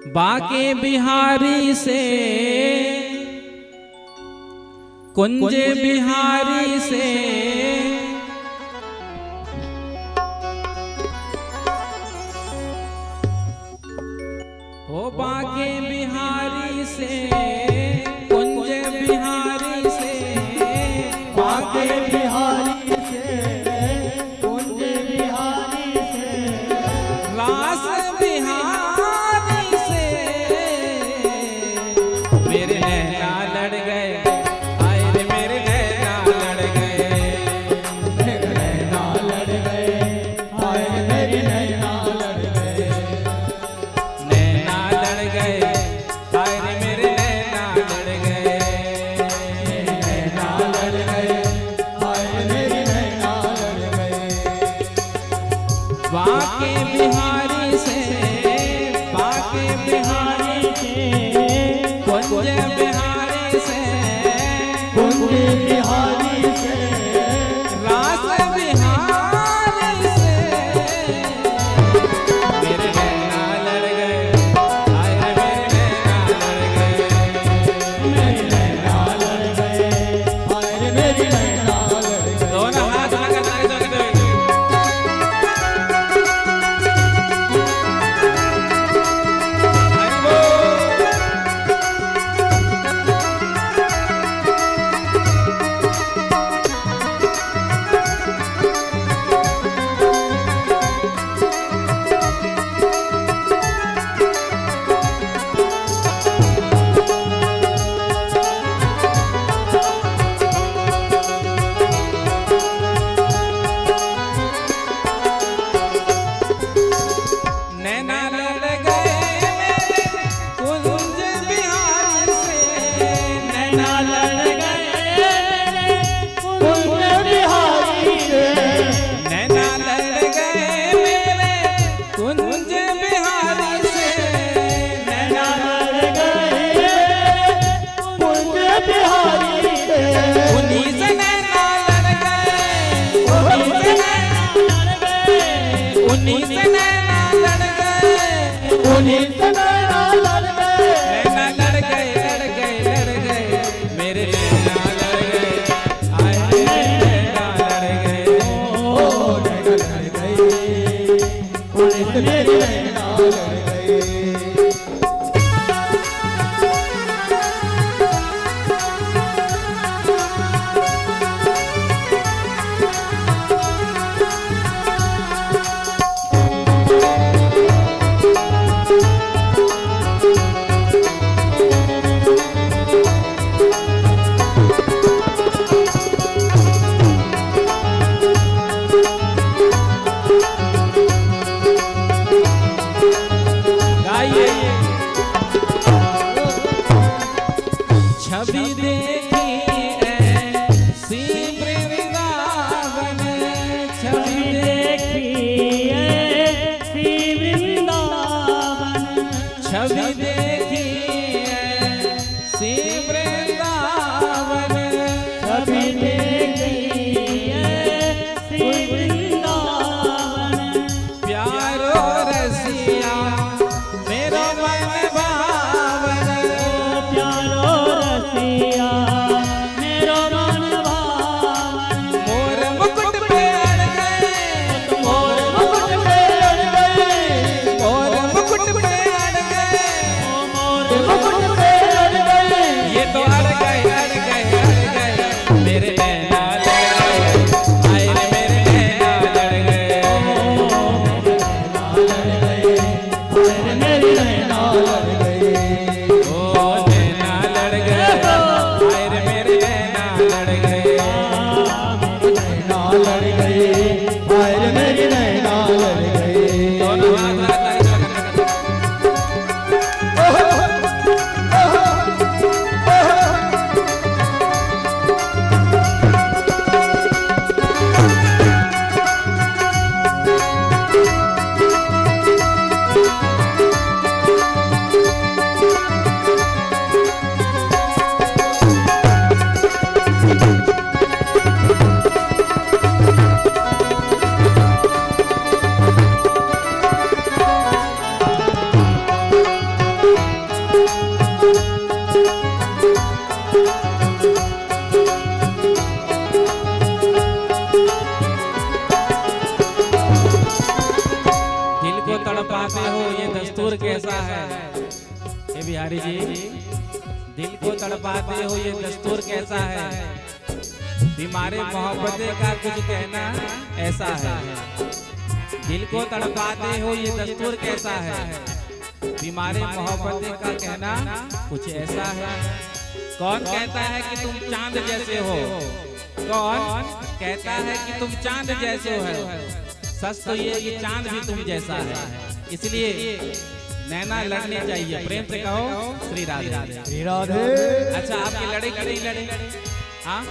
बाके बिहारी से कुंज बिहारी से हो बाके बिहारी से कुंज बिहारी से बाके बिहारी से कुंज बिहारी से रास बिहारी से मेरे नैना लड़ गए, आए रे मेरे नैना लड़ गए, मेरे नैना लड़ गए, हाय मेरे नैना लड़ गए, नैना लड़ गए, आए रे मेरे नैना लड़ गए, मेरे नैना लड़ गए, हाय मेरे नैना लड़ गए। बाके बिहारी से बाके बिहारी कुंज बिहारी से कुंज बिहारी से रास बिहारी से मेरे नैना लड़ गए, आए रे मेरे नैना लड़ गए, मेरे नैना लड़ गए, हाय मेरे नैना लड़ गए। दोनों हाथ लगा कर सकते हो। नैना लड़ गए मेरे कुंज बिहारी से, नैना लड़ गए मेरे कुंज बिहारी से नैना लड़ गए मेरे कुंज बिहारी से, नैना लड़ गए कुंज बिहारी से उन्हीं से नैना लड़ गए, उन्हीं से नैना लड़ गए, उन्हीं से नैना लड़ गए, नैना लड़ गए, लड़ गए, लड़ गए, मेरे नैना लड़ गए, आए मेरे नैना लड़ गए, ओ नैना लड़ गए, उन्हीं से मेरी नैना लड़ गए। गाइए छवि देखी ऐसी वृंदावन, छवि देखी ऐसी वृंदावन, छवि देखी ऐसी वृंदावन, छवि देखी ऐसी वृंदावन, प्यारो रसिया मेरो मन भावन, प्यारो रसिया मेरो मन भावन, मोर मुकुट पे अड़ गए, मोर मुकुट पे अड़ गए, मोर मुकुट पे अड़ गए, मोर मुकुट पे अड़ गए, ये तो अड़ गए, अड़ गए, अड़ गए, मेरे नैना लड़ गए, आए रे मेरे नैना लड़ गए, मेरी नैना लड़ गए, ओ नैना लड़ गए, आए रे मेरे नैना लड़ गए, नैना लड़ गए, हाय मेरी नैना लड़ गए। दोनों हाथ लगा कर कैसा है? हे बिहारी जी, दिल को तड़पाते हो ये दस्तूर कैसा है? बीमारे मोहब्बत का कुछ कहना ऐसा है। दिल को तड़पाते हो ये दस्तूर कैसा है? बीमारे मोहब्बत का कहना कुछ ऐसा है। कौन कहता है कि तुम चांद जैसे हो? कौन कहता है कि तुम चांद जैसे हो? सच तो ये कि चांद भी तुम जैसा है। इसलिए नैना लड़नी चाहिए। प्रेम से कहो श्री राधे। श्री राधे। अच्छा, आपकी लड़े कि नहीं लड़े? हाँ,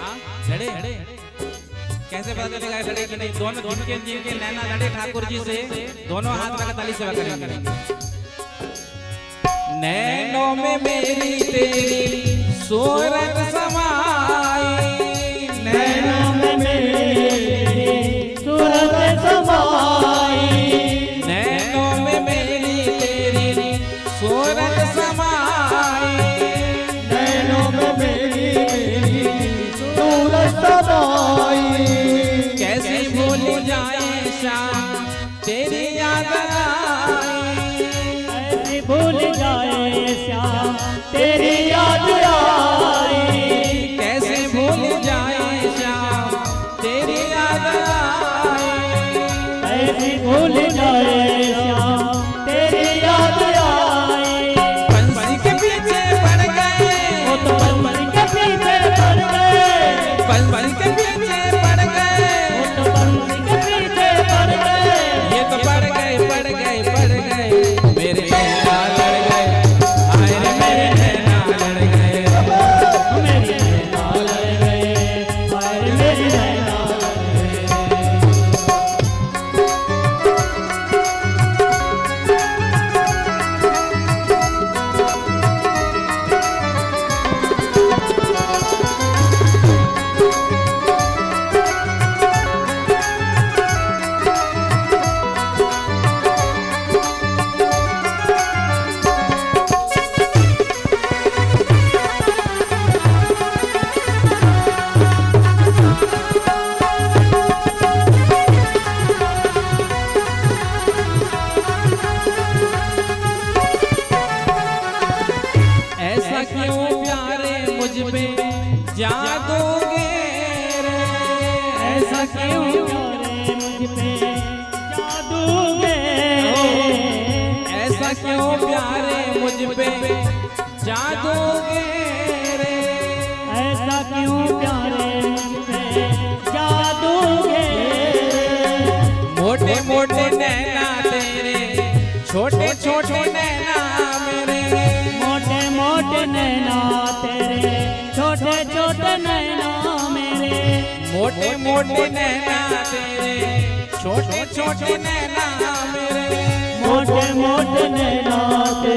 लड़े। कैसे पता चलेगा लड़े कि नहीं? दोनों जिनके नैना लड़े ठाकुर जी से, दोनों हाथ रखा ताली सेवा करेंगे। नैनों में मेरी तेरी सूरत समाई, नैनों में मेरी सूरत समाई, नैनों में मेरी तेरी सूरत समाई, नैनों में मेरी सूरत समाई। कैसे भूल जाए शाम तेरी याद आई, कैसे भूल जाए श्याम तेरी याद आई, कैसे भूल जाए श्याम तेरी याद आई, कैसे भूल जाए श्याम तेरी याद आई। पंछी के पीछे पड़ गए, वो तो पंछी के पीछे पड़ गए, पंछी के पीछे पड़ गए, वो तो पंछी के पीछे पड़ गए। ये तो पड़ गए मेरे नैना लड़ गए, हाय रे मेरे नैना लड़ गए, मेरी नैना लड़ गए, हाय मेरी नैना लड़ गए। ऐसा क्यों प्यारे मुझ पे जादू रे, ऐसा क्यों प्यारे मुझ पे जादू गे, ऐसा क्यों प्यारे मुझ पे जादू रे, ऐसा क्यों प्यारे मुझ पे जादू गे। मोटे मोटे नैना तेरे, छोटे छोटे नैना मेरे, मोटे मोटे नैना तेरे, छोटे छोटे नैना मेरे, मोटे मोटे नैना तेरे, छोटे छोटे नैना मेरे, मोटे मोटे नैना तेरे,